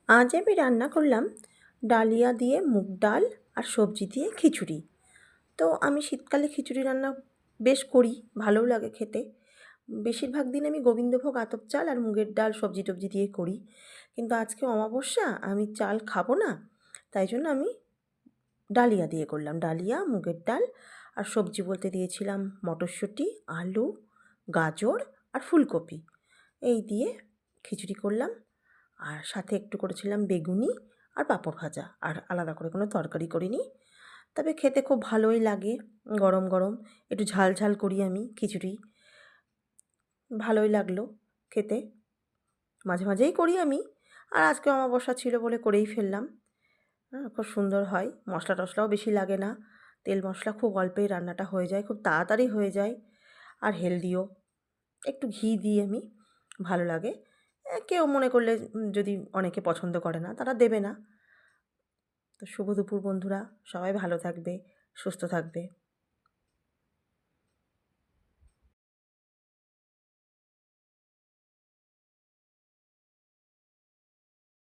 আজ আমি রান্না করলাম ডালিয়া দিয়ে মুগ ডাল আর সবজি দিয়ে খিচুড়ি। তো আমি শীতকালে খিচুড়ি রান্না বেশ করি, ভালোও লাগে খেতে। বেশিরভাগ দিন আমি গোবিন্দভোগ আতপ চাল আর মুগের ডাল সবজি টবজি দিয়ে করি। কিন্তু আজকে অমাবস্যা, আমি চাল খাবো না, তাই জন্য আমি ডালিয়া দিয়ে করলাম। ডালিয়া, মুগের ডাল আর সবজি বলতে দিয়েছিলাম মটরশুঁটি, আলু, গাজর আর ফুলকপি। এই দিয়ে খিচুড়ি করলাম। আর সাথে একটু করেছিলাম বেগুনি আর পাঁপড় ভাজা, আর আলাদা করে কোনো তরকারি করিনি। তবে খেতে খুব ভালোই লাগে, গরম গরম একটু ঝাল ঝাল করি আমি খিচুড়ি, ভালোই লাগলো খেতে। মাঝে মাঝেই করি আমি, আর আজকে অমাবস্যা ছিল বলে করেই ফেললাম। খুব সুন্দর হয়, মশলা টশলাও বেশি লাগে না, তেল মশলা খুব অল্পেই রান্নাটা হয়ে যায়, খুব তাড়াতাড়ি হয়ে যায়, আর হেলদিও। একটু ঘি দিই আমি, ভালো লাগে। কেউ মনে করলে যদি অনেকে পছন্দ করে না, তারা দেবে না। তো শুভ দুপুর বন্ধুরা, সবাই ভালো থাকবে, সুস্থ থাকবে।